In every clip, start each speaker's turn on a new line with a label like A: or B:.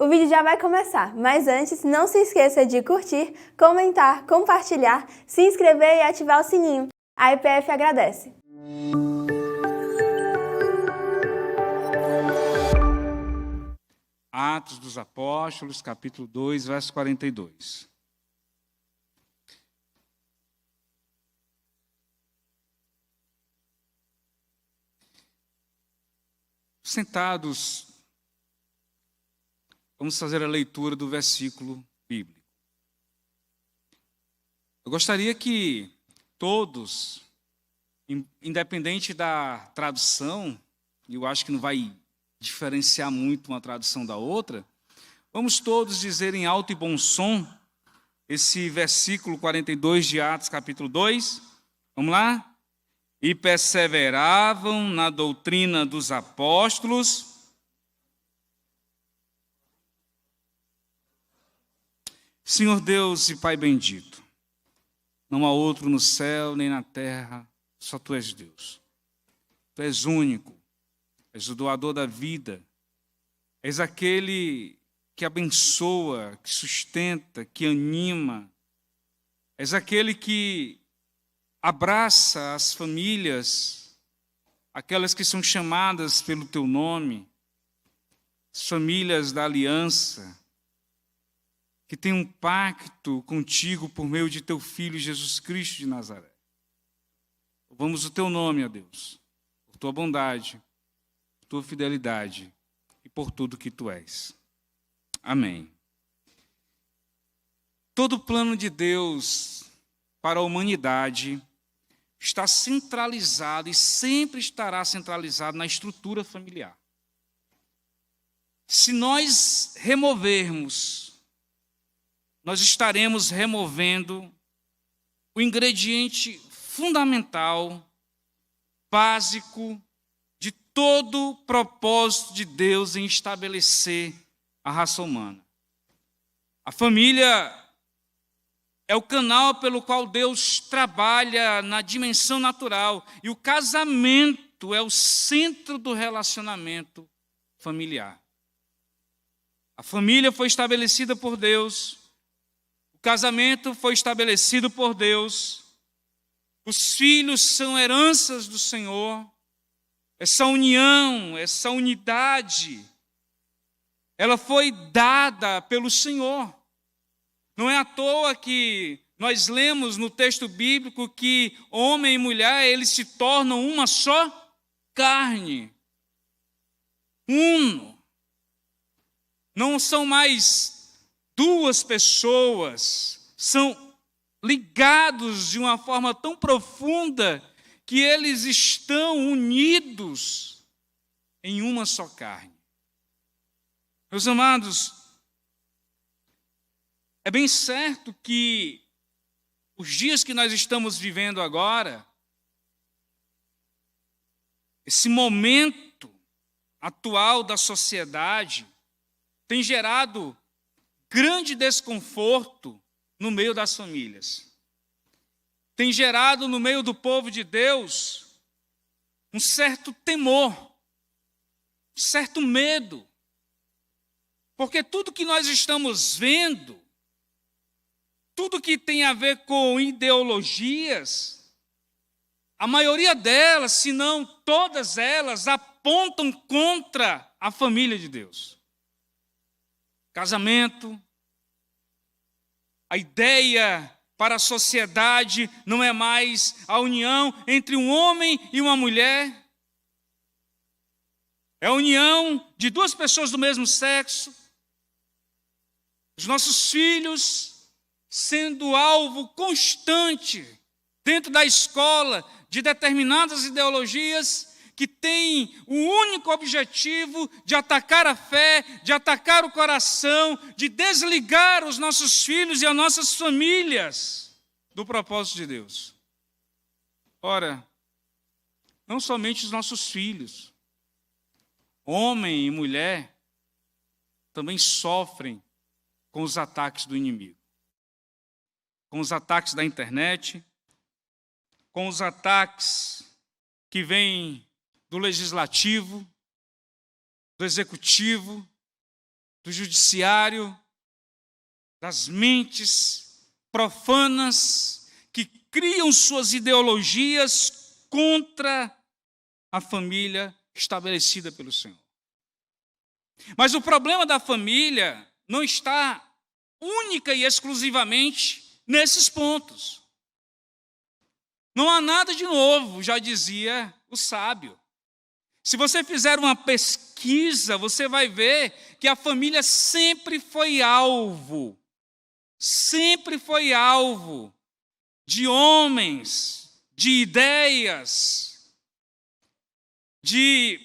A: O vídeo já vai começar, mas antes, não se esqueça de curtir, comentar, compartilhar, se inscrever e ativar o sininho. A IPF agradece.
B: Atos dos Apóstolos, capítulo 2, verso 42. Sentados, vamos fazer a leitura do versículo bíblico. Eu gostaria que todos, independente da tradução, e eu acho que não vai diferenciar muito uma tradução da outra, vamos todos dizer em alto e bom som esse versículo 42 de Atos, capítulo 2. Vamos lá? E perseveravam na doutrina dos apóstolos. Senhor Deus e Pai bendito, não há outro no céu nem na terra, só Tu és Deus. Tu és único, és o doador da vida, és aquele que abençoa, que sustenta, que anima, és aquele que abraça as famílias, aquelas que são chamadas pelo Teu nome, as famílias da aliança, que tem um pacto contigo por meio de Teu Filho Jesus Cristo de Nazaré. Louvamos o Teu nome, ó Deus, por Tua bondade, por Tua fidelidade e por tudo que Tu és. Amém. Todo o plano de Deus para a humanidade está centralizado e sempre estará centralizado na estrutura familiar. Se nós removermos, nós estaremos removendo o ingrediente fundamental, básico, de todo o propósito de Deus em estabelecer a raça humana. A família é o canal pelo qual Deus trabalha na dimensão natural, e o casamento é o centro do relacionamento familiar. A família foi estabelecida por Deus, o casamento foi estabelecido por Deus, os filhos são heranças do Senhor. Essa união, essa unidade, ela foi dada pelo Senhor. Não é à toa que nós lemos no texto bíblico que homem e mulher, eles se tornam uma só carne. Uno. Não são mais duas pessoas, são ligados de uma forma tão profunda que eles estão unidos em uma só carne. Meus amados, é bem certo que os dias que nós estamos vivendo agora, esse momento atual da sociedade, tem gerado grande desconforto no meio das famílias. Tem gerado no meio do povo de Deus um certo temor, um certo medo. Porque tudo que nós estamos vendo, tudo que tem a ver com ideologias, a maioria delas, se não todas elas, apontam contra a família de Deus. Casamento, a ideia para a sociedade não é mais a união entre um homem e uma mulher. É a união de duas pessoas do mesmo sexo. Os nossos filhos sendo alvo constante dentro da escola de determinadas ideologias que têm o único objetivo de atacar a fé, de atacar o coração, de desligar os nossos filhos e as nossas famílias do propósito de Deus. Ora, não somente os nossos filhos, homem e mulher, também sofrem com os ataques do inimigo. Com os ataques da internet, com os ataques que vêm do legislativo, do executivo, do judiciário, das mentes profanas que criam suas ideologias contra a família estabelecida pelo Senhor. Mas o problema da família não está única e exclusivamente nesses pontos. Não há nada de novo, já dizia o sábio. Se você fizer uma pesquisa, você vai ver que a família sempre foi alvo de homens, de ideias, de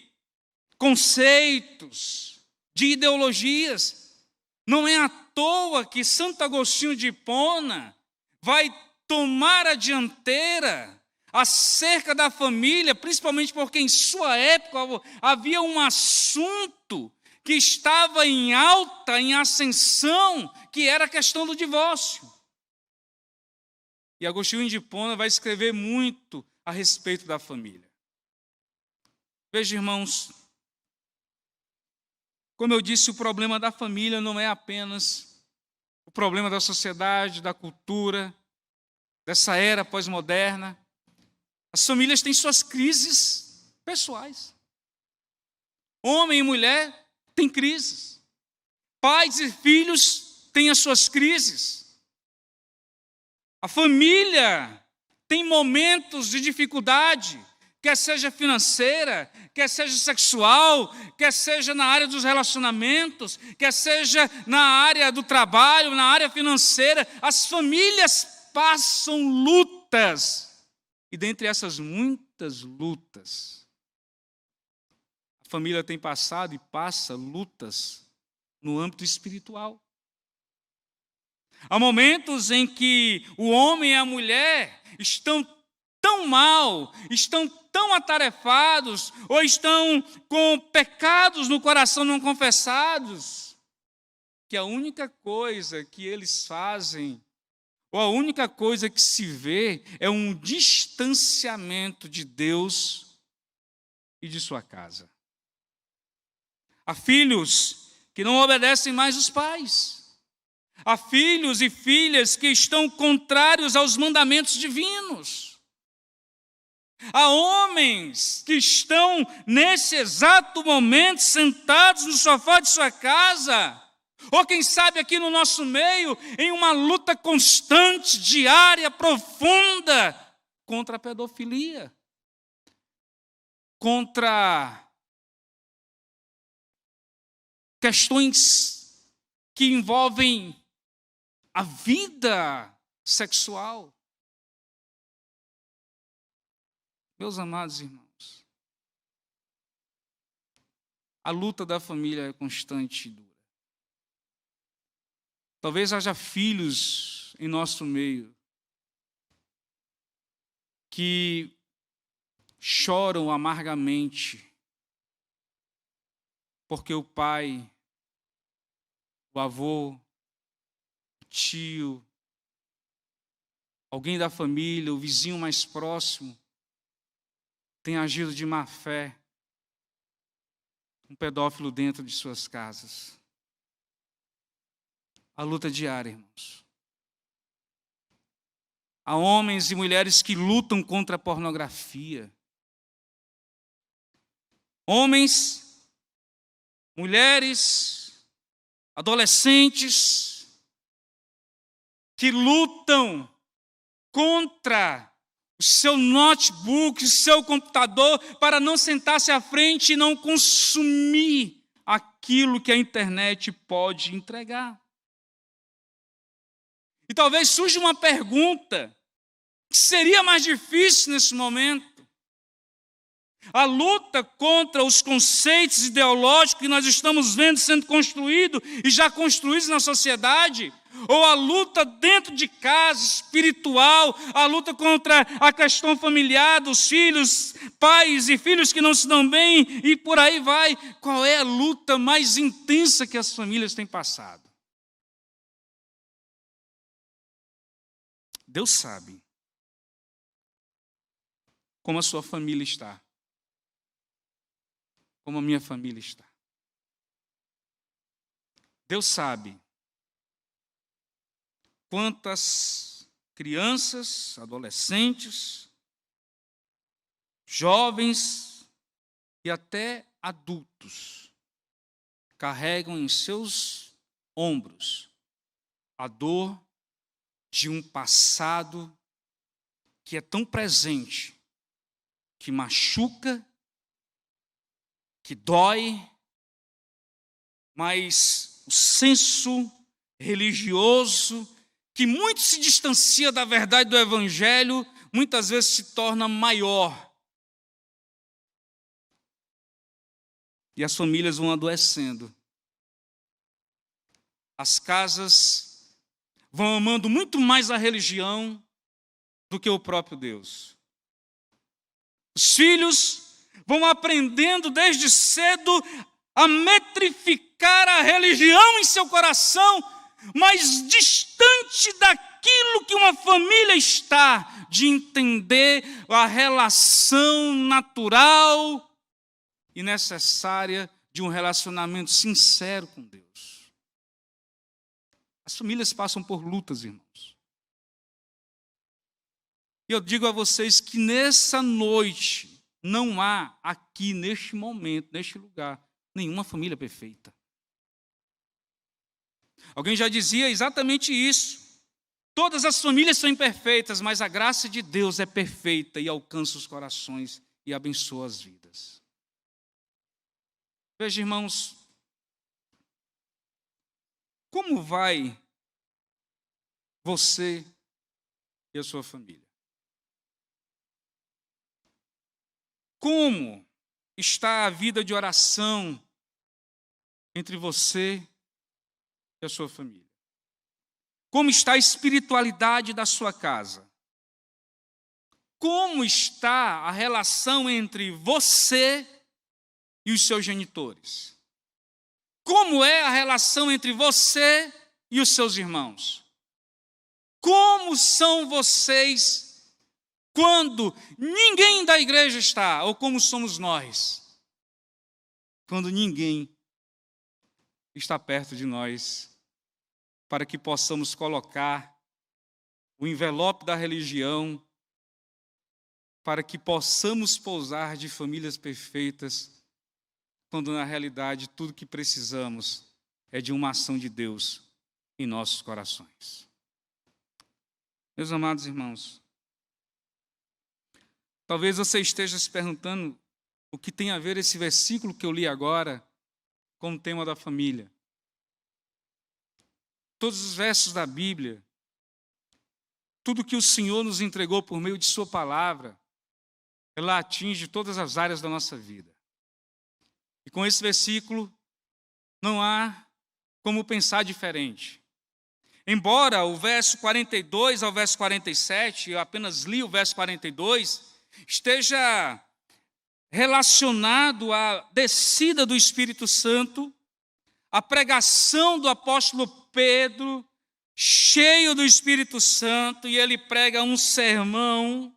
B: conceitos, de ideologias. Não é à toa que Santo Agostinho de Hipona vai tomar a dianteira acerca da família, principalmente porque em sua época havia um assunto que estava em alta, em ascensão, que era a questão do divórcio. E Agostinho de Hipona vai escrever muito a respeito da família. Veja, irmãos, como eu disse, o problema da família não é apenas o problema da sociedade, da cultura, dessa era pós-moderna. As famílias têm suas crises pessoais. Homem e mulher têm crises. Pais e filhos têm as suas crises. A família tem momentos de dificuldade, quer seja financeira, quer seja sexual, quer seja na área dos relacionamentos, quer seja na área do trabalho, na área financeira. As famílias passam lutas. E dentre essas muitas lutas, a família tem passado e passa lutas no âmbito espiritual. Há momentos em que o homem e a mulher estão tão mal, estão tão atarefados, ou estão com pecados no coração não confessados, que a única coisa que eles fazem, ou a única coisa que se vê, é um distanciamento de Deus e de sua casa. Há filhos que não obedecem mais os pais. Há filhos e filhas que estão contrários aos mandamentos divinos. Há homens que estão, nesse exato momento, sentados no sofá de sua casa, ou quem sabe aqui no nosso meio, em uma luta constante, diária, profunda, contra a pedofilia, contra questões que envolvem a vida sexual. Meus amados irmãos, a luta da família é constante e dura. Talvez haja filhos em nosso meio que choram amargamente porque o pai, o avô, o tio, alguém da família, o vizinho mais próximo, tem agido de má fé, um pedófilo dentro de suas casas. A luta diária, irmãos. Há homens e mulheres que lutam contra a pornografia. Homens, mulheres, adolescentes que lutam contra o seu notebook, o seu computador, para não sentar-se à frente e não consumir aquilo que a internet pode entregar. E talvez surja uma pergunta que seria mais difícil nesse momento. A luta contra os conceitos ideológicos que nós estamos vendo sendo construídos e já construídos na sociedade, ou a luta dentro de casa, espiritual, a luta contra a questão familiar dos filhos, pais e filhos que não se dão bem, e por aí vai. Qual é a luta mais intensa que as famílias têm passado? Deus sabe como a sua família está, como a minha família está. Deus sabe quantas crianças, adolescentes, jovens e até adultos carregam em seus ombros a dor de um passado que é tão presente, que machuca, que dói, mas o senso religioso, que muito se distancia da verdade do Evangelho, muitas vezes se torna maior. E as famílias vão adoecendo. As casas vão amando muito mais a religião do que o próprio Deus. Os filhos vão aprendendo desde cedo a metrificar a religião em seu coração, mas distante daquilo que uma família está, de entender a relação natural e necessária de um relacionamento sincero com Deus. As famílias passam por lutas, irmãos. E eu digo a vocês que nessa noite não há aqui, neste momento, neste lugar, nenhuma família perfeita. Alguém já dizia exatamente isso. Todas as famílias são imperfeitas, mas a graça de Deus é perfeita e alcança os corações e abençoa as vidas. Veja, irmãos, como vai você e a sua família? Como está a vida de oração entre você e a sua família? Como está a espiritualidade da sua casa? Como está a relação entre você e os seus genitores? Como é a relação entre você e os seus irmãos? Como são vocês quando ninguém da igreja está, ou como somos nós, quando ninguém está perto de nós, para que possamos colocar o envelope da religião, para que possamos pousar de famílias perfeitas, quando na realidade tudo que precisamos é de uma ação de Deus em nossos corações. Meus amados irmãos, talvez você esteja se perguntando o que tem a ver esse versículo que eu li agora com o tema da família. Todos os versos da Bíblia, tudo que o Senhor nos entregou por meio de sua palavra, ela atinge todas as áreas da nossa vida. E com esse versículo, não há como pensar diferente. Embora o verso 42 ao verso 47, eu apenas li o verso 42, esteja relacionado à descida do Espírito Santo, a pregação do apóstolo Pedro, cheio do Espírito Santo, e ele prega um sermão,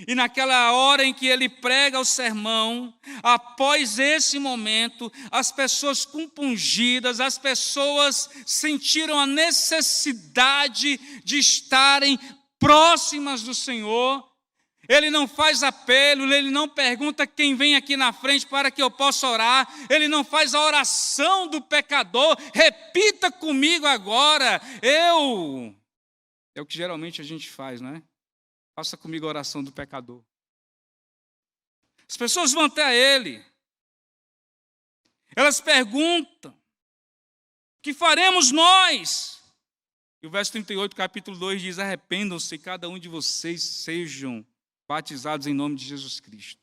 B: e naquela hora em que ele prega o sermão, após esse momento, as pessoas compungidas, as pessoas sentiram a necessidade de estarem próximas do Senhor. Ele não faz apelo, ele não pergunta quem vem aqui na frente para que eu possa orar, ele não faz a oração do pecador, repita comigo agora, eu. É o que geralmente a gente faz, não é? Faça comigo a oração do pecador. As pessoas vão até ele, elas perguntam, o que faremos nós? E o verso 38, capítulo 2 diz, arrependam-se, cada um de vocês sejam batizados em nome de Jesus Cristo.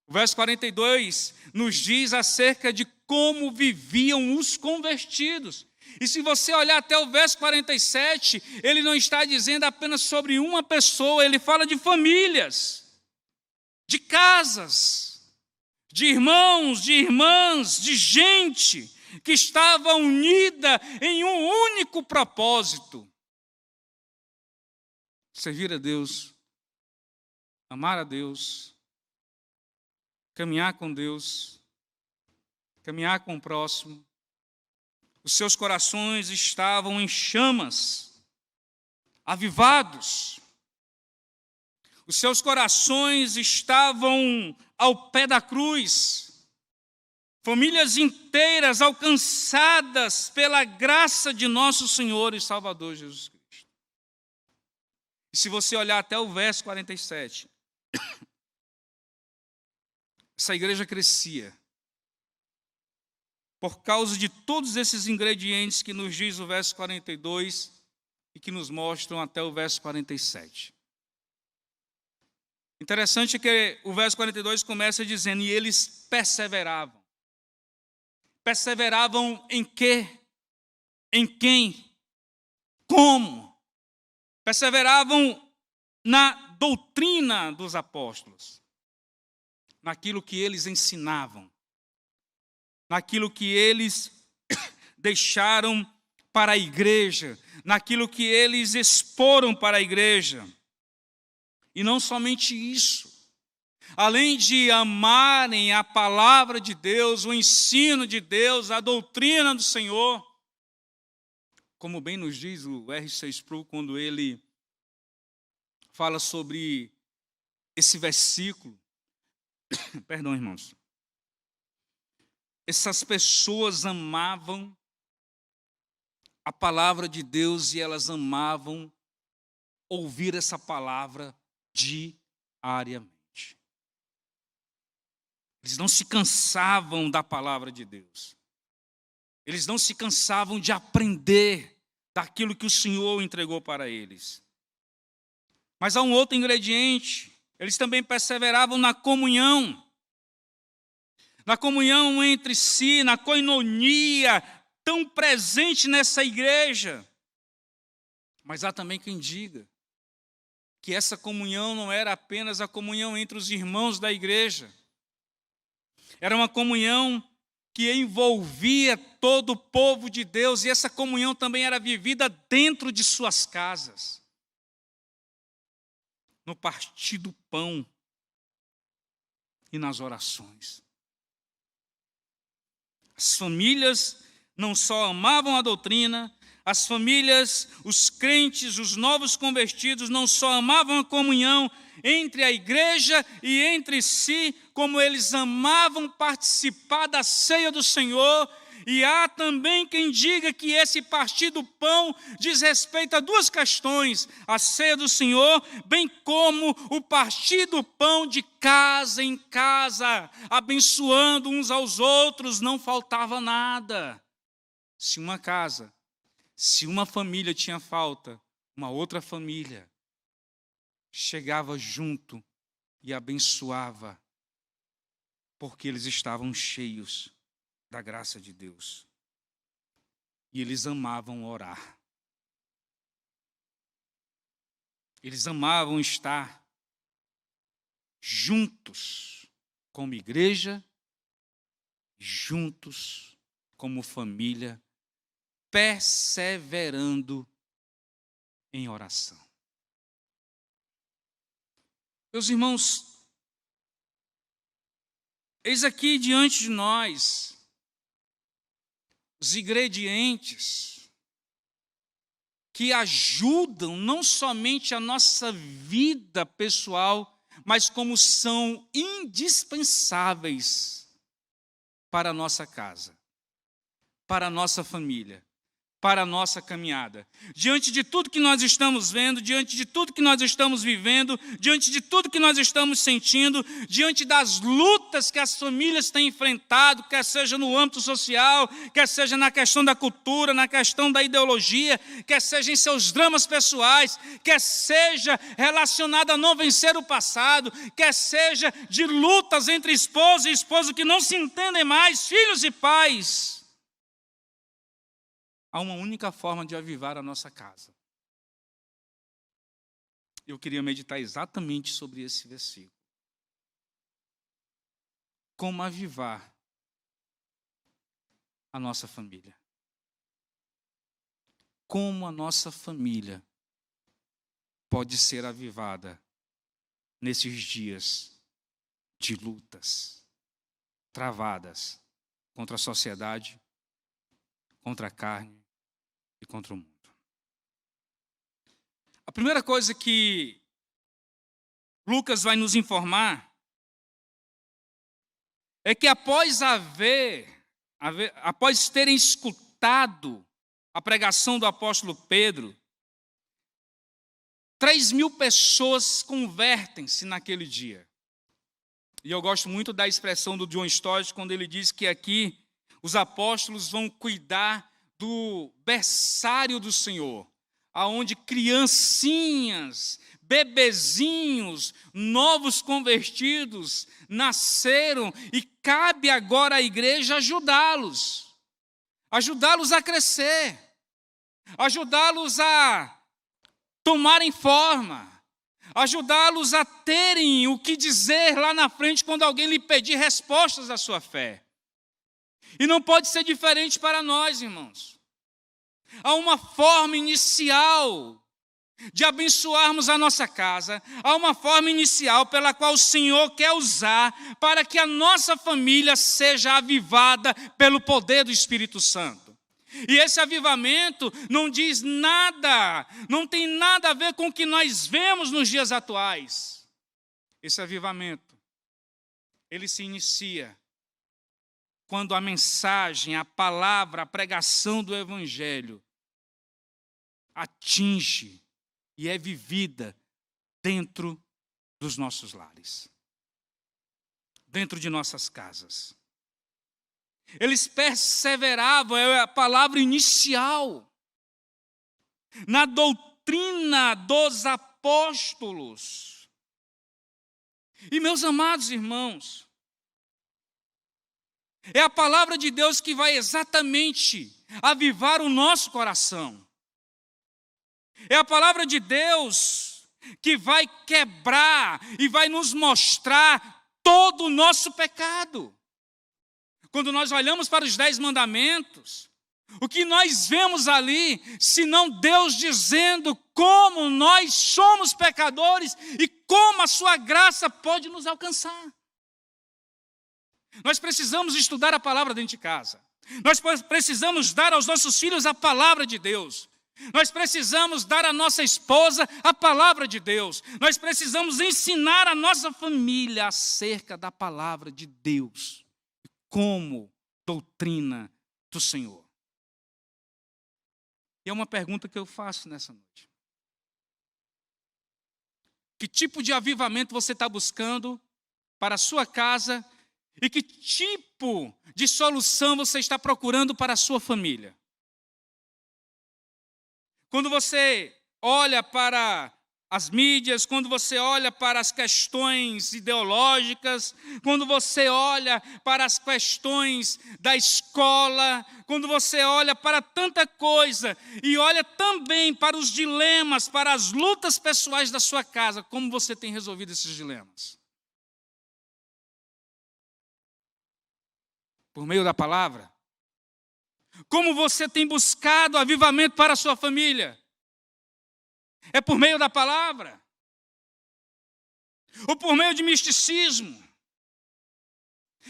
B: O verso 42 nos diz acerca de como viviam os convertidos. E se você olhar até o verso 47, ele não está dizendo apenas sobre uma pessoa, ele fala de famílias, de casas, de irmãos, de irmãs, de gente que estava unida em um único propósito: servir a Deus, amar a Deus, caminhar com Deus, caminhar com o próximo. Os seus corações estavam em chamas, avivados. Os seus corações estavam ao pé da cruz. Famílias inteiras alcançadas pela graça de nosso Senhor e Salvador Jesus Cristo. E se você olhar até o verso 47, essa igreja crescia por causa de todos esses ingredientes que nos diz o verso 42 e que nos mostram até o verso 47. Interessante que o verso 42 começa dizendo: e eles perseveravam. Perseveravam em quê? Em quem? Como? Perseveravam na doutrina dos apóstolos, naquilo que eles ensinavam, naquilo que eles deixaram para a igreja, naquilo que eles exporam para a igreja. E não somente isso, além de amarem a palavra de Deus, o ensino de Deus, a doutrina do Senhor, como bem nos diz o R.C. Sproul quando ele fala sobre esse versículo, perdão, irmãos, essas pessoas amavam a palavra de Deus e elas amavam ouvir essa palavra diariamente. Eles não se cansavam da palavra de Deus. Eles não se cansavam de aprender daquilo que o Senhor entregou para eles. Mas há um outro ingrediente. Eles também perseveravam na comunhão entre si, na koinonia, tão presente nessa igreja. Mas há também quem diga que essa comunhão não era apenas a comunhão entre os irmãos da igreja. Era uma comunhão que envolvia todo o povo de Deus, e essa comunhão também era vivida dentro de suas casas. No partir do pão e nas orações. As famílias não só amavam a doutrina, as famílias, os crentes, os novos convertidos não só amavam a comunhão entre a igreja e entre si, como eles amavam participar da ceia do Senhor. E há também quem diga que esse partir do pão diz respeito a duas questões: a ceia do Senhor, bem como o partir do pão de casa em casa, abençoando uns aos outros, não faltava nada. Se uma família tinha falta, uma outra família chegava junto e abençoava, porque eles estavam cheios da graça de Deus. E eles amavam orar. Eles amavam estar juntos como igreja, juntos como família, perseverando em oração. Meus irmãos, eis aqui diante de nós os ingredientes que ajudam não somente a nossa vida pessoal, mas como são indispensáveis para a nossa casa, para a nossa família, para a nossa caminhada. Diante de tudo que nós estamos vendo, diante de tudo que nós estamos vivendo, diante de tudo que nós estamos sentindo, diante das lutas que as famílias têm enfrentado, quer seja no âmbito social, quer seja na questão da cultura, na questão da ideologia, quer seja em seus dramas pessoais, quer seja relacionado a não vencer o passado, quer seja de lutas entre esposa e esposo que não se entendem mais, filhos e pais. Há uma única forma de avivar a nossa casa. Eu queria meditar exatamente sobre esse versículo. Como avivar a nossa família. Como a nossa família pode ser avivada nesses dias de lutas travadas contra a sociedade, contra a carne e contra o mundo. A primeira coisa que Lucas vai nos informar é que após terem escutado a pregação do apóstolo Pedro, 3.000 pessoas convertem-se naquele dia. E eu gosto muito da expressão do John Stott, quando ele diz que aqui os apóstolos vão cuidar do berçário do Senhor, aonde criancinhas, bebezinhos, novos convertidos nasceram, e cabe agora à igreja ajudá-los a crescer, ajudá-los a tomarem forma, ajudá-los a terem o que dizer lá na frente quando alguém lhe pedir respostas à sua fé. E não pode ser diferente para nós, irmãos. Há uma forma inicial de abençoarmos a nossa casa, há uma forma inicial pela qual o Senhor quer usar para que a nossa família seja avivada pelo poder do Espírito Santo. E esse avivamento não diz nada, não tem nada a ver com o que nós vemos nos dias atuais. Esse avivamento, ele se inicia quando a mensagem, a palavra, a pregação do Evangelho atinge e é vivida dentro dos nossos lares, dentro de nossas casas. Eles perseveravam, é a palavra inicial, na doutrina dos apóstolos. E meus amados irmãos, é a palavra de Deus que vai exatamente avivar o nosso coração. É a palavra de Deus que vai quebrar e vai nos mostrar todo o nosso pecado. Quando nós olhamos para os 10 mandamentos, o que nós vemos ali, senão Deus dizendo como nós somos pecadores e como a sua graça pode nos alcançar. Nós precisamos estudar a palavra dentro de casa. Nós precisamos dar aos nossos filhos a palavra de Deus. Nós precisamos dar à nossa esposa a palavra de Deus. Nós precisamos ensinar a nossa família acerca da palavra de Deus, como doutrina do Senhor. E é uma pergunta que eu faço nessa noite. Que tipo de avivamento você está buscando para a sua casa e que tipo de solução você está procurando para a sua família? Quando você olha para as mídias, quando você olha para as questões ideológicas, quando você olha para as questões da escola, quando você olha para tanta coisa e olha também para os dilemas, para as lutas pessoais da sua casa, como você tem resolvido esses dilemas? Por meio da palavra? Como você tem buscado avivamento para a sua família? É por meio da palavra? Ou por meio de misticismo?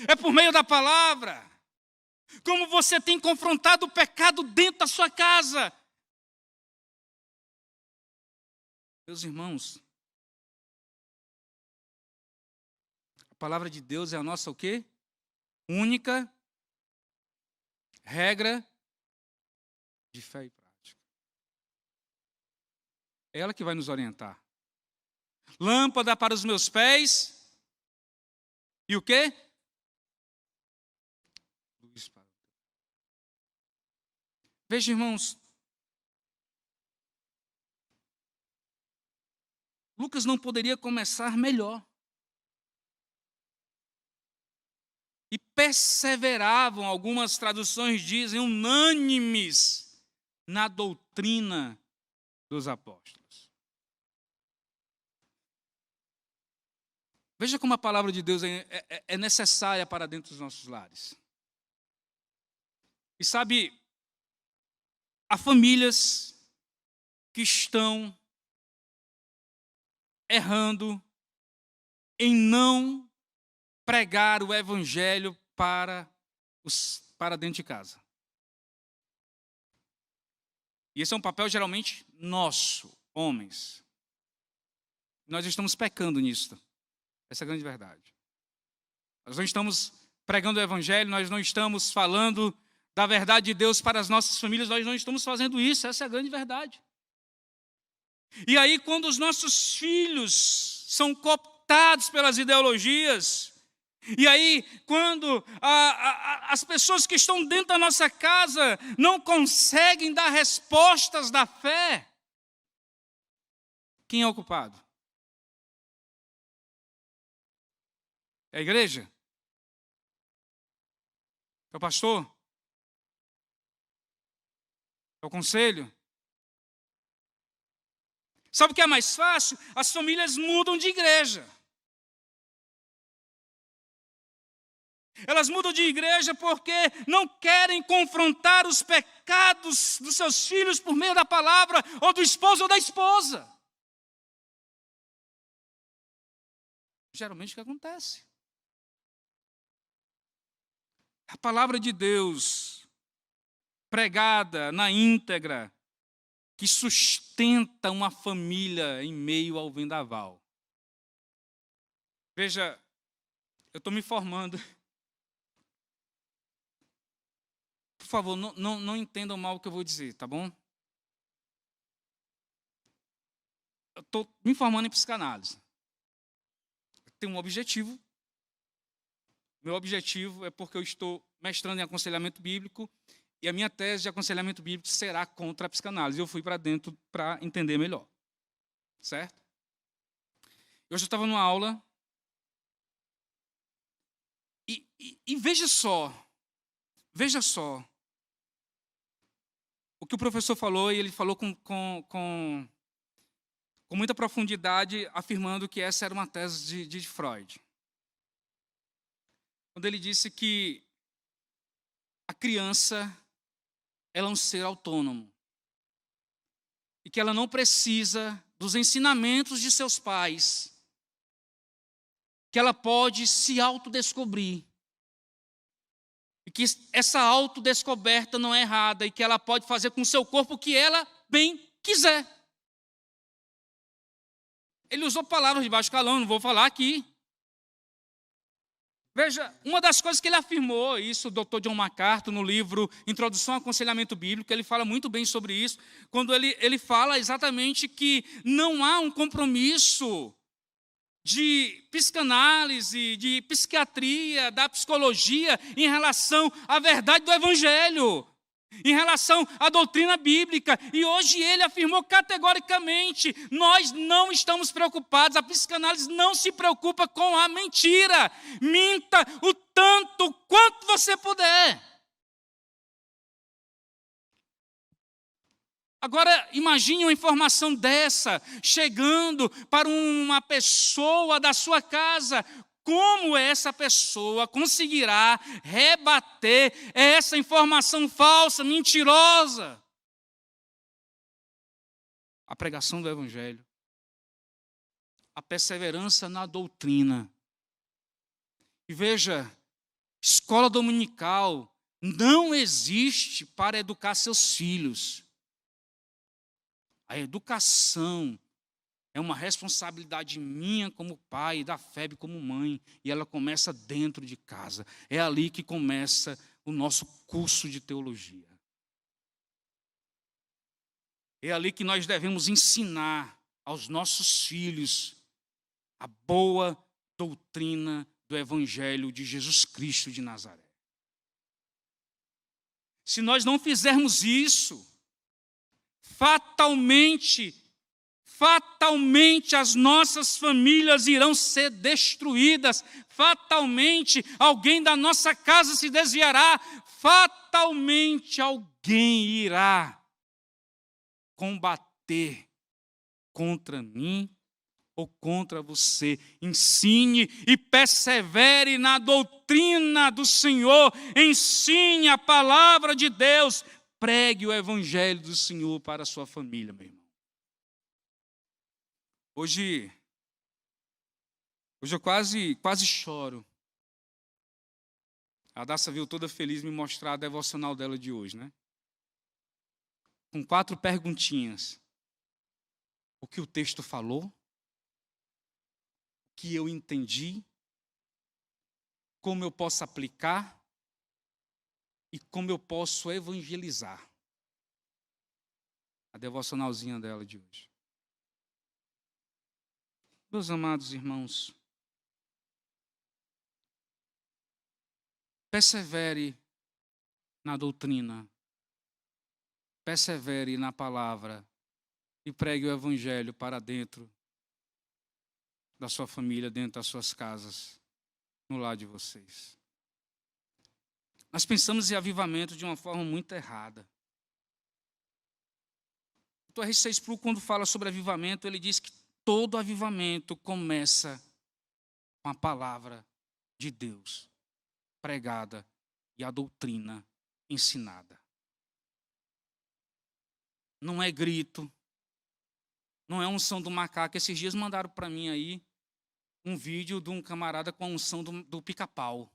B: É por meio da palavra? Como você tem confrontado o pecado dentro da sua casa? Meus irmãos, a palavra de Deus é a nossa o quê? Única regra de fé e prática. É ela que vai nos orientar. Lâmpada para os meus pés e o quê? Luz para o teu. Veja, irmãos, Lucas não poderia começar melhor. E perseveravam, algumas traduções dizem, unânimes na doutrina dos apóstolos. Veja como a palavra de Deus é necessária para dentro dos nossos lares. E sabe, há famílias que estão errando em não pregar o evangelho para dentro de casa. E esse é um papel geralmente nosso, homens. Nós estamos pecando nisso. Essa é a grande verdade. Nós não estamos pregando o evangelho, nós não estamos falando da verdade de Deus para as nossas famílias, nós não estamos fazendo isso, essa é a grande verdade. E aí, quando os nossos filhos são cooptados pelas ideologias, e aí, quando as pessoas que estão dentro da nossa casa não conseguem dar respostas da fé, quem é o culpado? É a igreja? É o pastor? É o conselho? Sabe o que é mais fácil? As famílias mudam de igreja. Elas mudam de igreja porque não querem confrontar os pecados dos seus filhos por meio da palavra, ou do esposo ou da esposa. Geralmente o que acontece? A palavra de Deus, pregada na íntegra, que sustenta uma família em meio ao vendaval. Veja, eu estou me formando. Por favor, não entendam mal o que eu vou dizer, tá bom? Eu estou me formando em psicanálise. Eu tenho um objetivo. Meu objetivo é porque eu estou mestrando em aconselhamento bíblico e a minha tese de aconselhamento bíblico será contra a psicanálise. Eu fui para dentro para entender melhor. Certo? Hoje eu estava numa aula e veja só o que o professor falou, e ele falou com muita profundidade, afirmando que essa era uma tese de Freud. Quando ele disse que a criança ela é um ser autônomo e que ela não precisa dos ensinamentos de seus pais, que ela pode se autodescobrir e que essa autodescoberta não é errada e que ela pode fazer com o seu corpo o que ela bem quiser. Ele usou palavras de baixo calão, não vou falar aqui. Veja, uma das coisas que ele afirmou, isso o Dr. John MacArthur, no livro Introdução ao Aconselhamento Bíblico, ele fala muito bem sobre isso, quando ele fala exatamente que não há um compromisso de psicanálise, de psiquiatria, da psicologia em relação à verdade do Evangelho, em relação à doutrina bíblica. E hoje ele afirmou categoricamente: nós não estamos preocupados, a psicanálise não se preocupa com a mentira. Minta o tanto quanto você puder. Agora, imagine uma informação dessa chegando para uma pessoa da sua casa. Como essa pessoa conseguirá rebater essa informação falsa, mentirosa? A pregação do Evangelho, a perseverança na doutrina. E veja, escola dominical não existe para educar seus filhos. A educação é uma responsabilidade minha como pai, da FEB como mãe, e ela começa dentro de casa. É ali que começa o nosso curso de teologia. É ali que nós devemos ensinar aos nossos filhos a boa doutrina do Evangelho de Jesus Cristo de Nazaré. Se nós não fizermos isso, fatalmente as nossas famílias irão ser destruídas, fatalmente alguém da nossa casa se desviará, fatalmente alguém irá combater contra mim ou contra você. Ensine e persevere na doutrina do Senhor, ensine a palavra de Deus, pregue o Evangelho do Senhor para a sua família, meu irmão. Hoje eu quase choro. A Daça veio toda feliz me mostrar a devocional dela de hoje, né? com 4 perguntinhas. O que o texto falou? O que eu entendi? Como eu posso aplicar? E como eu posso evangelizar? A devocionalzinha dela de hoje. Meus amados irmãos, persevere na doutrina, persevere na palavra e pregue o evangelho para dentro da sua família, dentro das suas casas, no lar de vocês. Nós pensamos em avivamento de uma forma muito errada. O R.C. Sproul, quando fala sobre avivamento, ele diz que todo avivamento começa com a palavra de Deus pregada e a doutrina ensinada. Não é grito, não é unção do macaco. Esses dias mandaram para mim aí um vídeo de um camarada com a unção do pica-pau.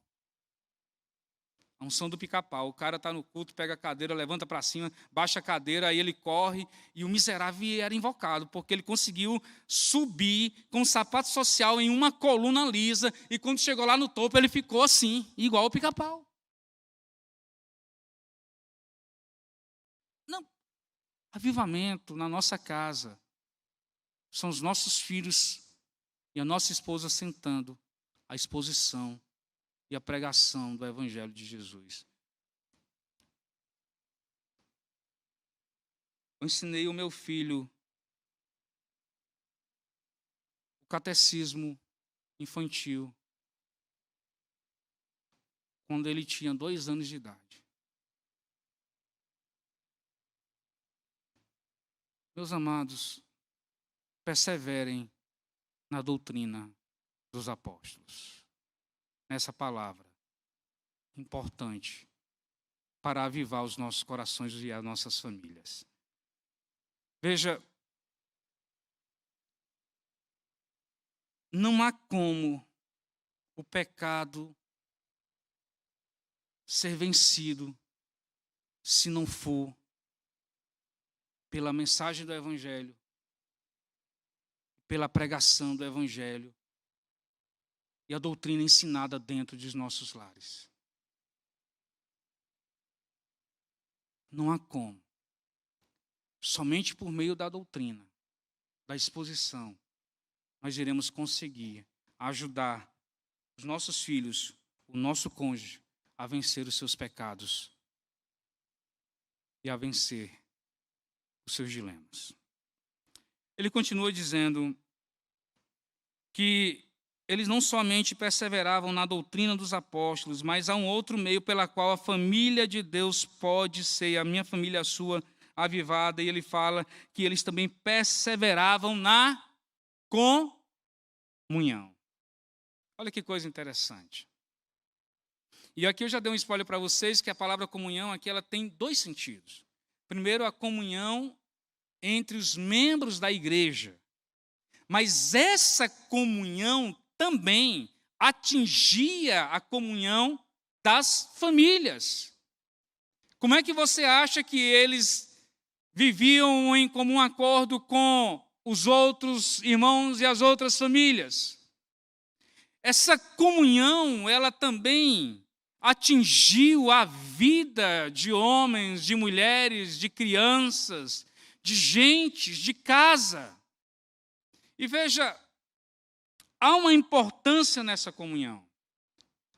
B: A unção do pica-pau. O cara está no culto, pega a cadeira, levanta para cima, baixa a cadeira, aí ele corre, e o miserável era invocado, porque ele conseguiu subir com um sapato social em uma coluna lisa, e quando chegou lá no topo, ele ficou assim, igual o pica-pau. Não. Avivamento na nossa casa são os nossos filhos e a nossa esposa sentando a exposição e a pregação do Evangelho de Jesus. Eu ensinei o meu filho o catecismo infantil quando ele tinha 2 anos de idade. Meus amados, perseverem na doutrina dos apóstolos. Nessa palavra importante para avivar os nossos corações e as nossas famílias. Veja, não há como o pecado ser vencido se não for pela mensagem do Evangelho, pela pregação do Evangelho e a doutrina ensinada dentro dos nossos lares. Não há como. Somente por meio da doutrina, da exposição, nós iremos conseguir ajudar os nossos filhos, o nosso cônjuge, a vencer os seus pecados e a vencer os seus dilemas. Ele continua dizendo que eles não somente perseveravam na doutrina dos apóstolos, mas há um outro meio pela qual a família de Deus pode ser, a minha família, a sua, avivada. E ele fala que eles também perseveravam na comunhão. Olha que coisa interessante. E aqui eu já dei um spoiler para vocês, que a palavra comunhão aqui ela tem 2 sentidos. Primeiro, a comunhão entre os membros da igreja. Mas essa comunhão também atingia a comunhão das famílias. Como é que você acha que eles viviam em comum acordo com os outros irmãos e as outras famílias? Essa comunhão, ela também atingiu a vida de homens, de mulheres, de crianças, de gente, de casa. E veja, há uma importância nessa comunhão.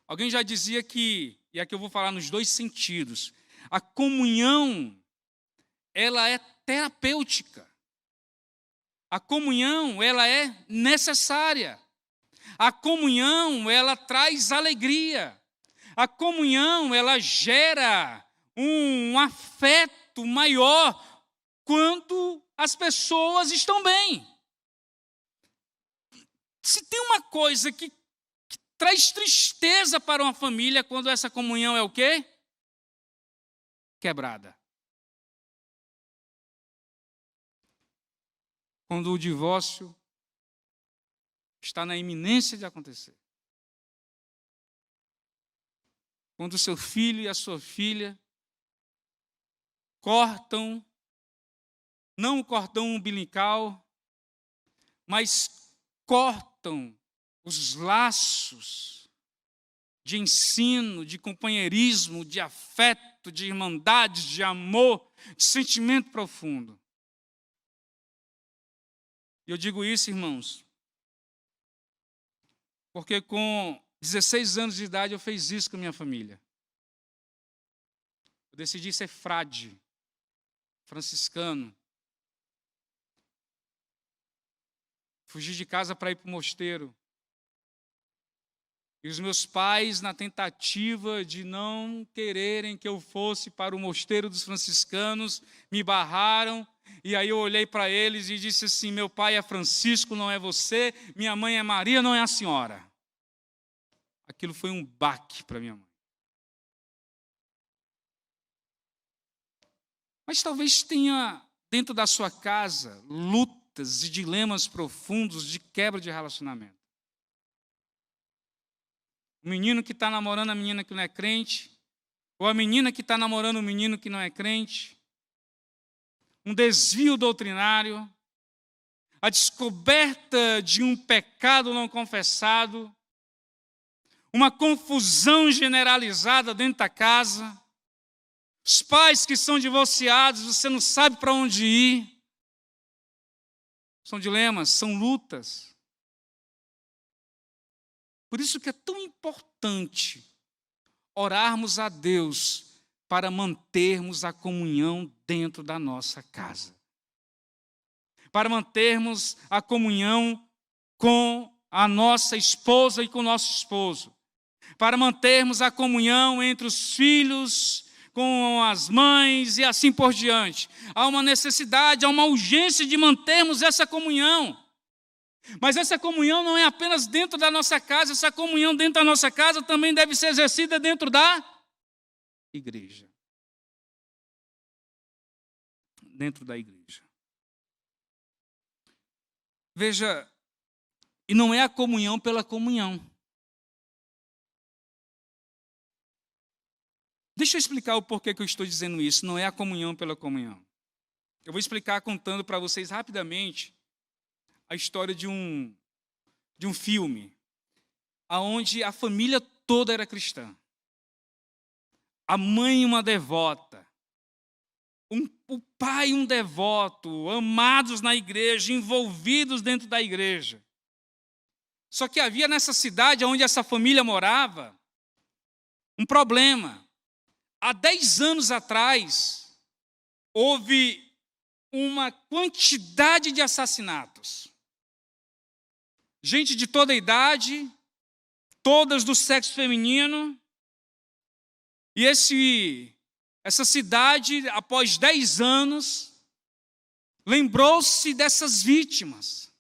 B: Alguém já dizia que, e aqui eu vou falar nos 2 sentidos, a comunhão, ela é terapêutica. A comunhão, ela é necessária. A comunhão, ela traz alegria. A comunhão, ela gera um afeto maior quando as pessoas estão bem. Se tem uma coisa que traz tristeza para uma família quando essa comunhão é o quê? Quebrada. Quando o divórcio está na iminência de acontecer. Quando o seu filho e a sua filha cortam não o cordão umbilical, mas cortam os laços de ensino, de companheirismo, de afeto, de irmandade, de amor, de sentimento profundo. E eu digo isso, irmãos, porque com 16 anos de idade eu fiz isso com a minha família. Eu decidi ser frade, franciscano. Fugi de casa para ir para o mosteiro. E os meus pais, na tentativa de não quererem que eu fosse para o mosteiro dos franciscanos, me barraram. E aí eu olhei para eles e disse assim: meu pai é Francisco, não é você. Minha mãe é Maria, não é a senhora. Aquilo foi um baque para minha mãe. Mas talvez tenha dentro da sua casa lutas e dilemas profundos de quebra de relacionamento. O menino que está namorando a menina que não é crente, ou a menina que está namorando o menino que não é crente, um desvio doutrinário, a descoberta de um pecado não confessado, uma confusão generalizada dentro da casa, os pais que são divorciados, você não sabe para onde ir. São dilemas, são lutas. Por isso que é tão importante orarmos a Deus para mantermos a comunhão dentro da nossa casa. Para mantermos a comunhão com a nossa esposa e com o nosso esposo. Para mantermos a comunhão entre os filhos, com as mães e assim por diante. Há uma necessidade, há uma urgência de mantermos essa comunhão. Mas essa comunhão não é apenas dentro da nossa casa, essa comunhão dentro da nossa casa também deve ser exercida dentro da igreja. Dentro da igreja. Veja, e não é a comunhão pela comunhão. Deixa eu explicar o porquê que eu estou dizendo isso. Não é a comunhão pela comunhão. Eu vou explicar contando para vocês rapidamente a história de um filme, onde a família toda era cristã. A mãe uma devota, o pai um devoto, amados na igreja, envolvidos dentro da igreja. Só que havia nessa cidade onde essa família morava um problema. Há 10 anos atrás, houve uma quantidade de assassinatos. Gente de toda a idade, todas do sexo feminino. E essa cidade, após 10 anos, lembrou-se dessas vítimas.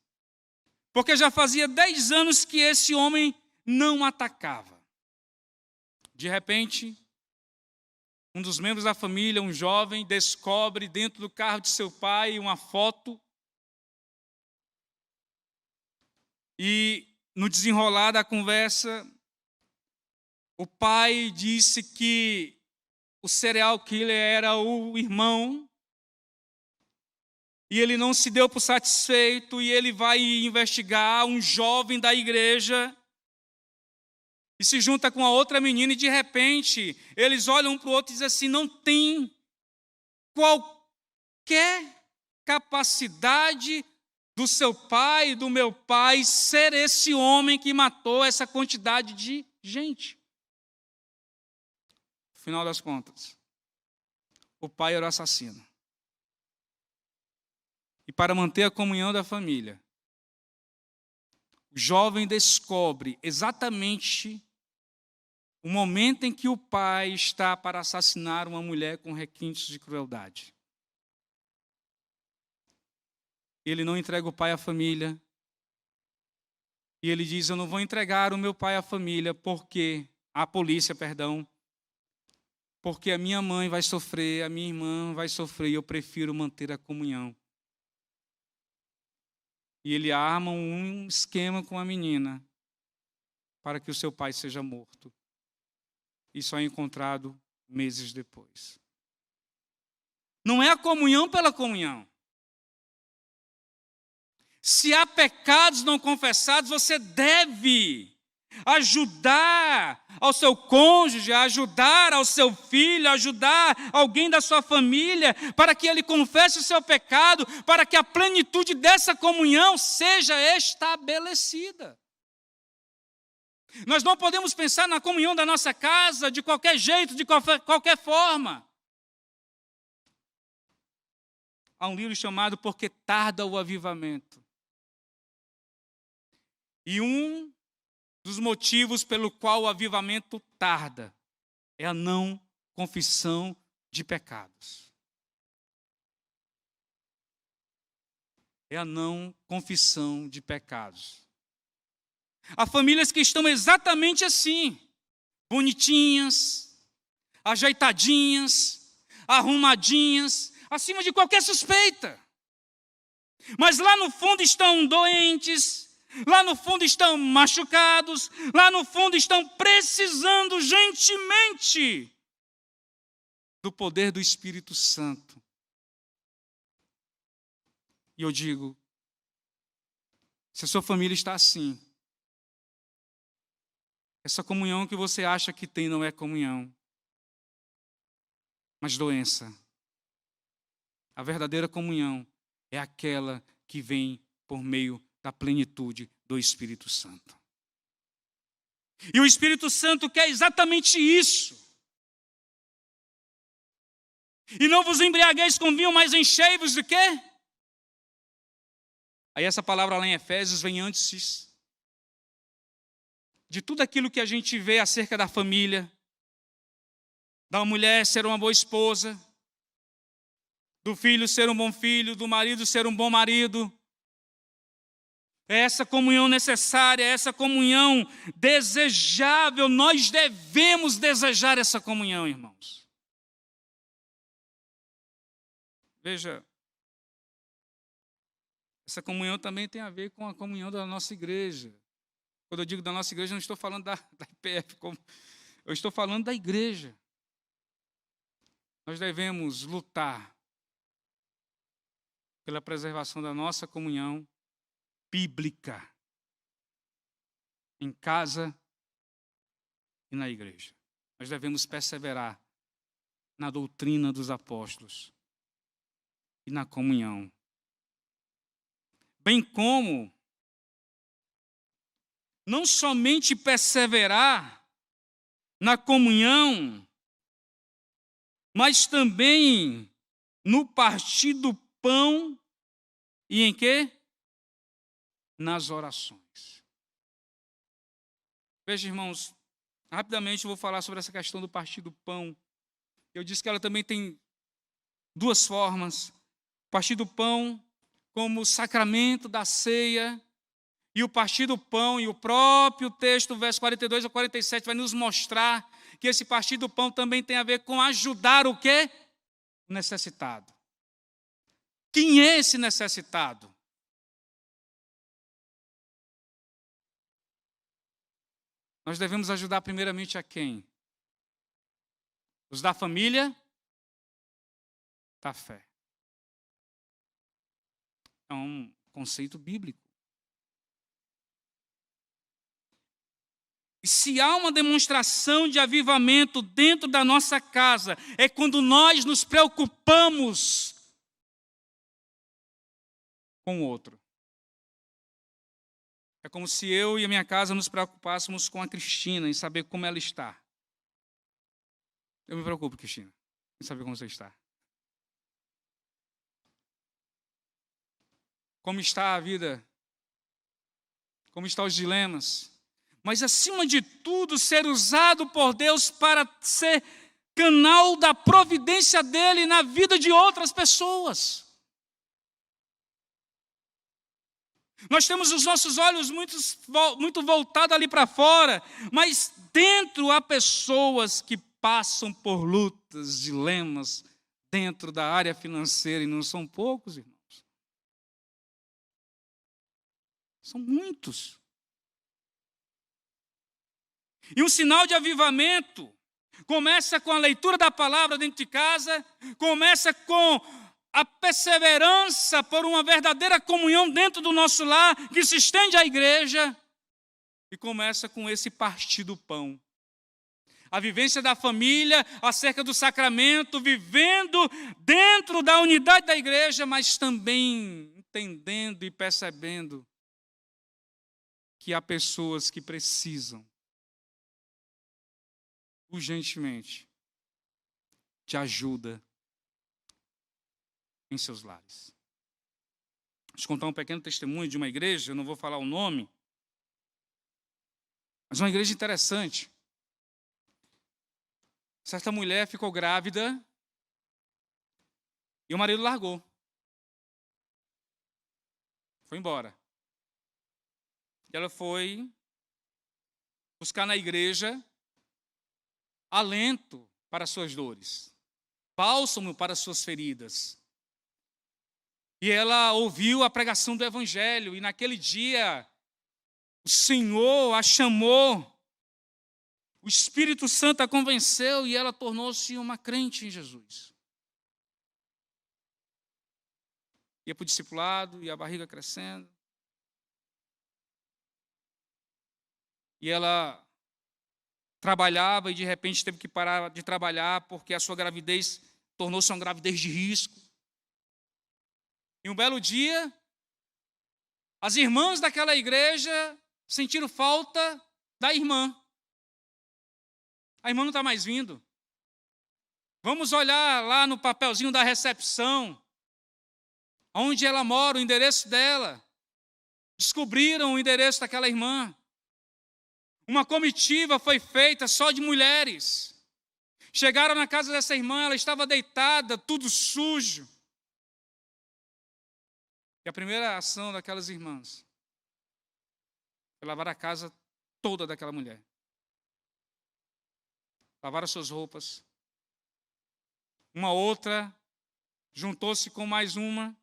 B: Porque já fazia 10 anos que esse homem não atacava. De repente, um dos membros da família, um jovem, descobre dentro do carro de seu pai uma foto. E no desenrolar da conversa, o pai disse que o serial killer era o irmão. E ele não se deu por satisfeito e ele vai investigar um jovem da igreja. E se junta com a outra menina e de repente eles olham um para o outro e dizem assim: não tem qualquer capacidade do seu pai e do meu pai ser esse homem que matou essa quantidade de gente. No final das contas, o pai era o assassino. E para manter a comunhão da família, o jovem descobre exatamente o momento em que o pai está para assassinar uma mulher com requintes de crueldade. Ele não entrega o pai à família. E ele diz: eu não vou entregar o meu pai à família à polícia, porque a minha mãe vai sofrer, a minha irmã vai sofrer, e eu prefiro manter a comunhão. E ele arma um esquema com a menina para que o seu pai seja morto. E só é encontrado meses depois. Não é a comunhão pela comunhão. Se há pecados não confessados, você deve ajudar ao seu cônjuge, ajudar ao seu filho, ajudar alguém da sua família, para que ele confesse o seu pecado, para que a plenitude dessa comunhão seja estabelecida. Nós não podemos pensar na comunhão da nossa casa de qualquer jeito, de qualquer forma. Há um livro chamado Porque Tarda o Avivamento. E um dos motivos pelo qual o avivamento tarda é a não confissão de pecados. É a não confissão de pecados. Há famílias que estão exatamente assim, bonitinhas, ajeitadinhas, arrumadinhas, acima de qualquer suspeita. Mas lá no fundo estão doentes, lá no fundo estão machucados, lá no fundo estão precisando urgentemente do poder do Espírito Santo. E eu digo, se a sua família está assim, essa comunhão que você acha que tem não é comunhão, mas doença. A verdadeira comunhão é aquela que vem por meio da plenitude do Espírito Santo. E o Espírito Santo quer exatamente isso. E não vos embriagueis com vinho, mas enchei-vos de quê? Aí essa palavra lá em Efésios vem antes de tudo aquilo que a gente vê acerca da família, da mulher ser uma boa esposa, do filho ser um bom filho, do marido ser um bom marido. É essa comunhão necessária, é essa comunhão desejável. Nós devemos desejar essa comunhão, irmãos. Veja, essa comunhão também tem a ver com a comunhão da nossa igreja. Quando eu digo da nossa igreja, não estou falando da IPF, eu estou falando da igreja. Nós devemos lutar pela preservação da nossa comunhão bíblica em casa e na igreja. Nós devemos perseverar na doutrina dos apóstolos e na comunhão. Bem como não somente perseverar na comunhão, mas também no partir do pão e em quê? Nas orações. Veja, irmãos, rapidamente eu vou falar sobre essa questão do partir do pão. Eu disse que ela também tem duas formas. O partir do pão como sacramento da ceia, e o partir do pão, e o próprio texto, verso 42 a 47, vai nos mostrar que esse partir do pão também tem a ver com ajudar o quê? O necessitado. Quem é esse necessitado? Nós devemos ajudar primeiramente a quem? Os da família da fé. É um conceito bíblico. E se há uma demonstração de avivamento dentro da nossa casa, é quando nós nos preocupamos com o outro. É como se eu e a minha casa nos preocupássemos com a Cristina, em saber como ela está. Eu me preocupo, Cristina, em saber como você está. Como está a vida? Como estão os dilemas? Mas, acima de tudo, ser usado por Deus para ser canal da providência dEle na vida de outras pessoas. Nós temos os nossos olhos muito voltados ali para fora, mas dentro há pessoas que passam por lutas, dilemas, dentro da área financeira, e não são poucos, irmãos. São muitos. E um sinal de avivamento começa com a leitura da palavra dentro de casa, começa com a perseverança por uma verdadeira comunhão dentro do nosso lar, que se estende à igreja, e começa com esse partir do pão. A vivência da família acerca do sacramento, vivendo dentro da unidade da igreja, mas também entendendo e percebendo que há pessoas que precisam urgentemente de ajuda em seus lares. Deixa eu contar um pequeno testemunho de uma igreja, eu não vou falar o nome, mas uma igreja interessante. Certa mulher ficou grávida e o marido largou. Foi embora. E ela foi buscar na igreja alento para suas dores, bálsamo para suas feridas. E ela ouviu a pregação do Evangelho, e naquele dia o Senhor a chamou, o Espírito Santo a convenceu e ela tornou-se uma crente em Jesus. Ia para o discipulado, e a barriga crescendo. E ela trabalhava e de repente teve que parar de trabalhar porque a sua gravidez tornou-se uma gravidez de risco. E um belo dia, as irmãs daquela igreja sentiram falta da irmã. A irmã não está mais vindo. Vamos olhar lá no papelzinho da recepção, onde ela mora, o endereço dela. Descobriram o endereço daquela irmã. Uma comitiva foi feita só de mulheres. Chegaram na casa dessa irmã, ela estava deitada, tudo sujo. E a primeira ação daquelas irmãs foi lavar a casa toda daquela mulher. Lavaram suas roupas. Uma outra juntou-se com mais uma,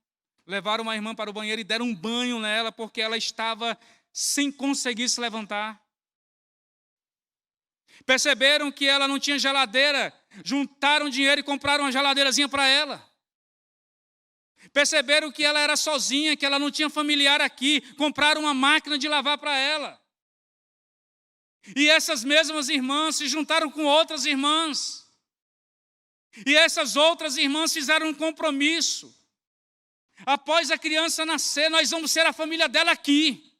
B: levaram uma irmã para o banheiro e deram um banho nela, porque ela estava sem conseguir se levantar. Perceberam que ela não tinha geladeira, juntaram dinheiro e compraram uma geladeirazinha para ela. Perceberam que ela era sozinha, que ela não tinha familiar aqui, compraram uma máquina de lavar para ela. E essas mesmas irmãs se juntaram com outras irmãs. E essas outras irmãs fizeram um compromisso. Após a criança nascer, nós vamos ser a família dela aqui.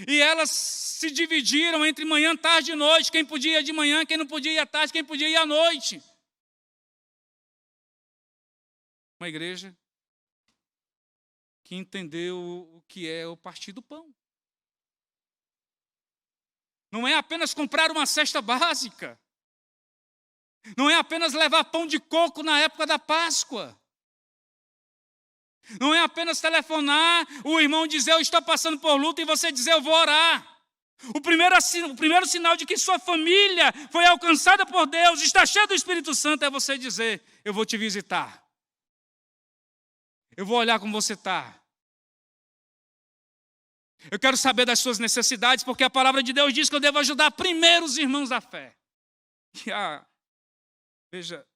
B: E elas se dividiram entre manhã, tarde e noite. Quem podia ir de manhã, quem não podia ir à tarde, quem podia ir à noite. Uma igreja que entendeu o que é o partir do pão. Não é apenas comprar uma cesta básica. Não é apenas levar pão de coco na época da Páscoa. Não é apenas telefonar, o irmão dizer eu estou passando por luta e você dizer eu vou orar. O primeiro sinal de que sua família foi alcançada por Deus, está cheia do Espírito Santo, é você dizer eu vou te visitar. Eu vou olhar como você está. Eu quero saber das suas necessidades, porque a palavra de Deus diz que eu devo ajudar primeiro os irmãos da fé. Veja,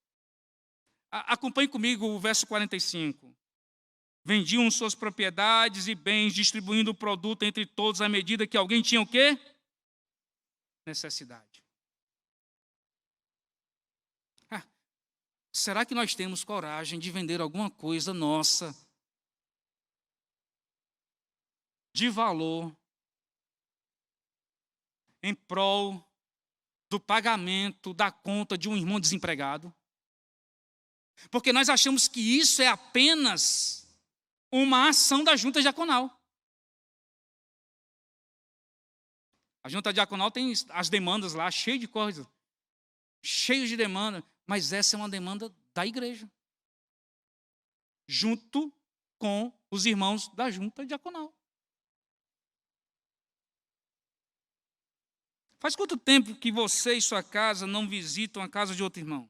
B: acompanhe comigo o verso 45. Vendiam suas propriedades e bens, distribuindo o produto entre todos à medida que alguém tinha o quê? Necessidade. Será que nós temos coragem de vender alguma coisa nossa de valor em prol do pagamento da conta de um irmão desempregado? Porque nós achamos que isso é apenas uma ação da junta diaconal. A junta diaconal tem as demandas lá, cheio de coisas, cheio de demanda, mas essa é uma demanda da igreja, junto com os irmãos da junta diaconal. Faz quanto tempo que você e sua casa não visitam a casa de outro irmão?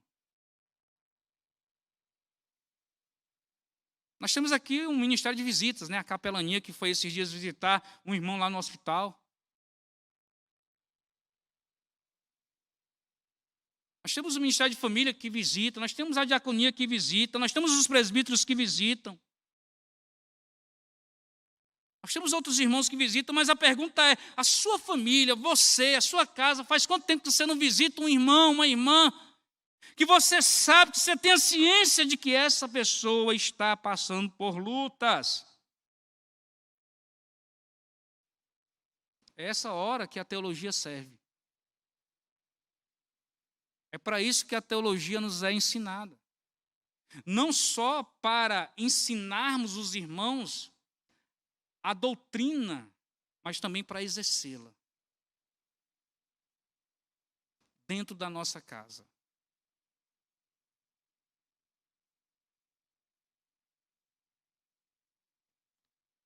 B: Nós temos aqui um ministério de visitas, né? A capelania que foi esses dias visitar um irmão lá no hospital. Nós temos o Ministério de Família que visita, nós temos a diaconia que visita, nós temos os presbíteros que visitam. Nós temos outros irmãos que visitam, mas a pergunta é, a sua família, você, a sua casa, faz quanto tempo que você não visita um irmão, uma irmã, que você sabe, que você tem a ciência de que essa pessoa está passando por lutas? É essa hora que a teologia serve. É para isso que a teologia nos é ensinada. Não só para ensinarmos os irmãos a doutrina, mas também para exercê-la dentro da nossa casa.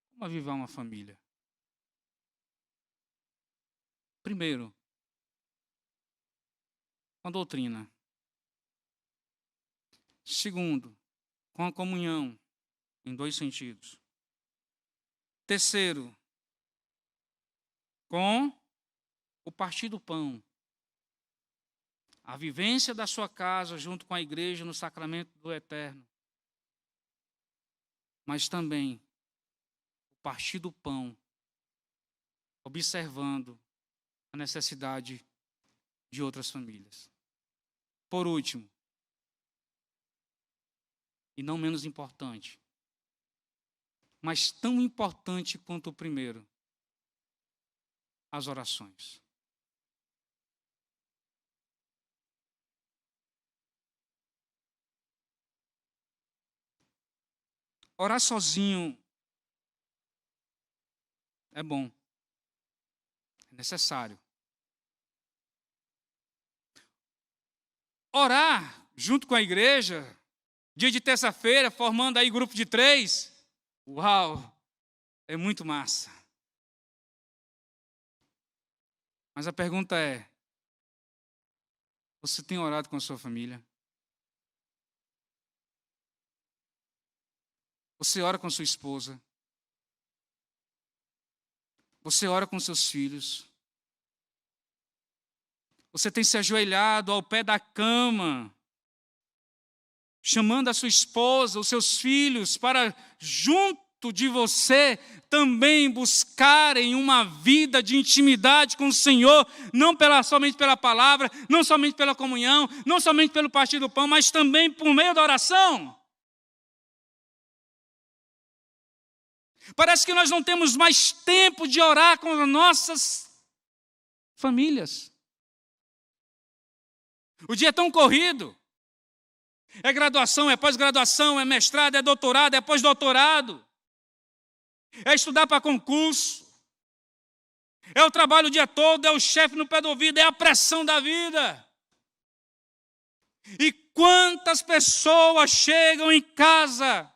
B: Como avivar uma família? Primeiro, com a doutrina. Segundo, com a comunhão, em 2 sentidos. Terceiro, com o partir do pão. A vivência da sua casa junto com a igreja no sacramento do eterno. Mas também o partir do pão, observando a necessidade de outras famílias. Por último, e não menos importante, mas tão importante quanto o primeiro, as orações. Orar sozinho é bom, é necessário. Orar junto com a igreja, dia de terça-feira, formando aí grupo de 3, uau, é muito massa. Mas a pergunta é, você tem orado com a sua família? Você ora com sua esposa? Você ora com seus filhos? Você tem se ajoelhado ao pé da cama, chamando a sua esposa, os seus filhos, para junto de você também buscarem uma vida de intimidade com o Senhor, não somente pela palavra, não somente pela comunhão, não somente pelo partir do pão, mas também por meio da oração? Parece que nós não temos mais tempo de orar com as nossas famílias. O dia é tão corrido. É graduação, é pós-graduação, é mestrado, é doutorado, é pós-doutorado. É estudar para concurso. É o trabalho o dia todo, é o chefe no pé do ouvido, é a pressão da vida. E quantas pessoas chegam em casa,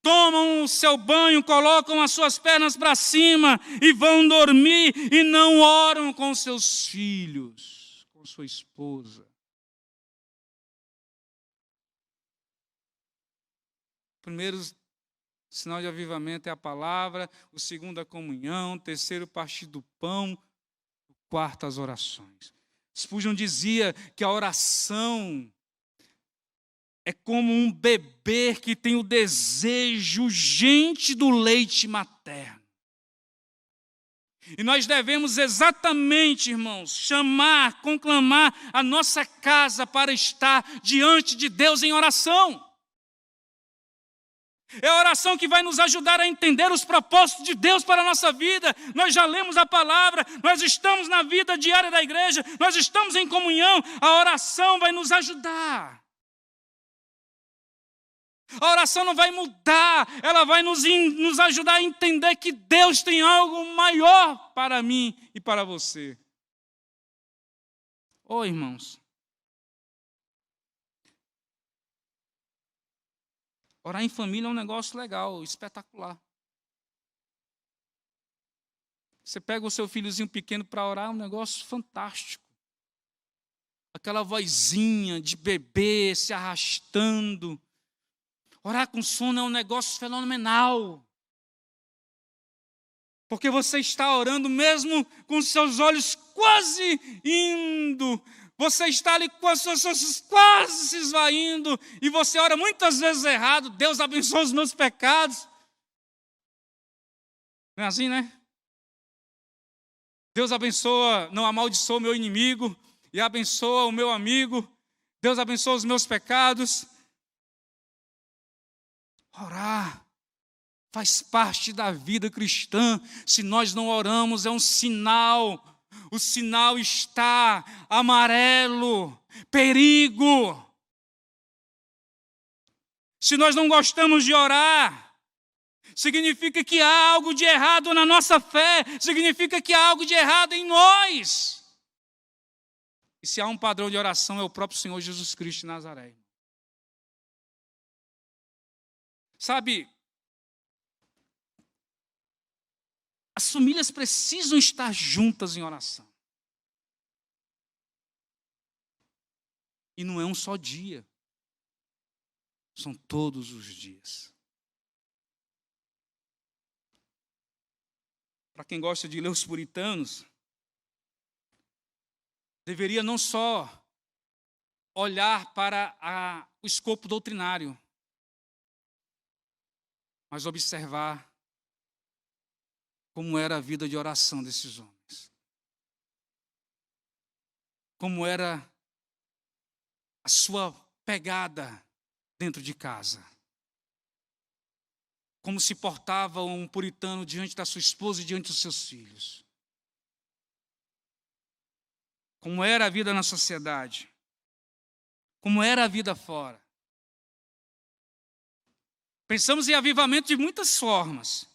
B: tomam o seu banho, colocam as suas pernas para cima e vão dormir e não oram com seus filhos, com sua esposa. O primeiro sinal de avivamento é a palavra, o segundo a comunhão, o terceiro o partir do pão, o quarto as orações. Spurgeon dizia que a oração é como um bebê que tem o desejo urgente do leite materno. E nós devemos exatamente, irmãos, chamar, conclamar a nossa casa para estar diante de Deus em oração. É a oração que vai nos ajudar a entender os propósitos de Deus para a nossa vida. Nós já lemos a palavra, nós estamos na vida diária da igreja, nós estamos em comunhão, a oração vai nos ajudar. A oração não vai mudar, ela vai nos ajudar a entender que Deus tem algo maior para mim e para você. Irmãos, orar em família é um negócio legal, espetacular. Você pega o seu filhozinho pequeno para orar, é um negócio fantástico. Aquela vozinha de bebê se arrastando. Orar com sono é um negócio fenomenal. Porque você está orando mesmo com seus olhos quase indo você está ali com as suas forças quase se esvaindo, e você ora muitas vezes errado, Deus abençoa os meus pecados. Não é assim, né? Deus abençoa, não amaldiçoa o meu inimigo, e abençoa o meu amigo. Deus abençoa os meus pecados. Orar faz parte da vida cristã. Se nós não oramos, é um sinal. O sinal está amarelo, perigo. Se nós não gostamos de orar, significa que há algo de errado na nossa fé, significa que há algo de errado em nós. E se há um padrão de oração, é o próprio Senhor Jesus Cristo de Nazaré. Sabe, as famílias precisam estar juntas em oração. E não é um só dia. São todos os dias. Para quem gosta de ler os puritanos, deveria não só olhar para o escopo doutrinário, mas observar como era a vida de oração desses homens. Como era a sua pegada dentro de casa. Como se portava um puritano diante da sua esposa e diante dos seus filhos. Como era a vida na sociedade. Como era a vida fora. Pensamos em avivamento de muitas formas.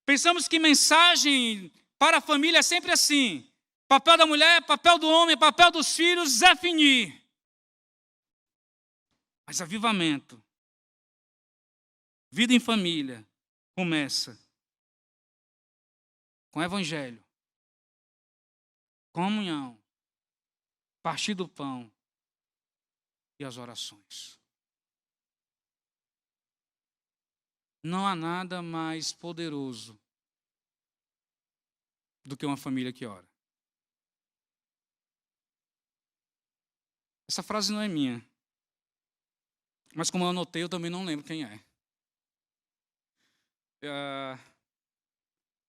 B: Pensamos que mensagem para a família é sempre assim. Papel da mulher, papel do homem, papel dos filhos, Zé Fini. Mas avivamento, vida em família, começa com o evangelho, comunhão, partir do pão e as orações. Não há nada mais poderoso do que uma família que ora. Essa frase não é minha. Mas como eu anotei, eu também não lembro quem é.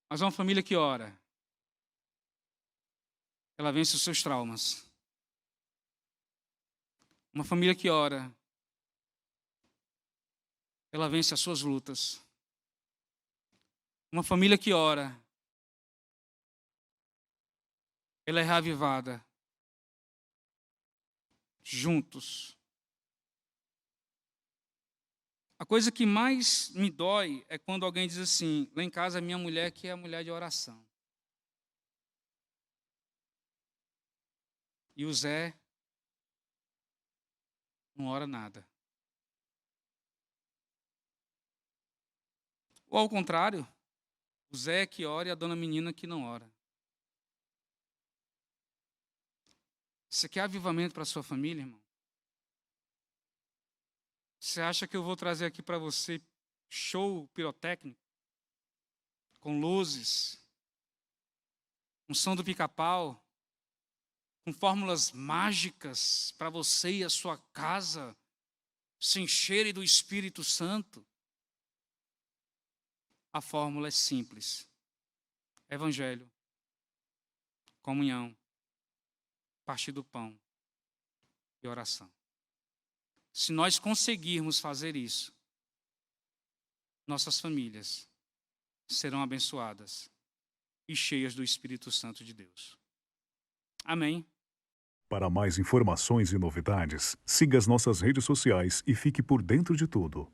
B: Mas uma família que ora, ela vence os seus traumas. Uma família que ora, ela vence as suas lutas. Uma família que ora, ela é reavivada. Juntos. A coisa que mais me dói é quando alguém diz assim, lá em casa a minha mulher que é a mulher de oração. E o Zé não ora nada. Ou ao contrário, o Zé que ora e a dona menina que não ora. Você quer avivamento para a sua família, irmão? Você acha que eu vou trazer aqui para você show pirotécnico? Com luzes? Com som do pica-pau? Com fórmulas mágicas para você e a sua casa se encherem do Espírito Santo? A fórmula é simples. Evangelho, comunhão, partir do pão e oração. Se nós conseguirmos fazer isso, nossas famílias serão abençoadas e cheias do Espírito Santo de Deus. Amém.
C: Para mais informações e novidades, siga as nossas redes sociais e fique por dentro de tudo.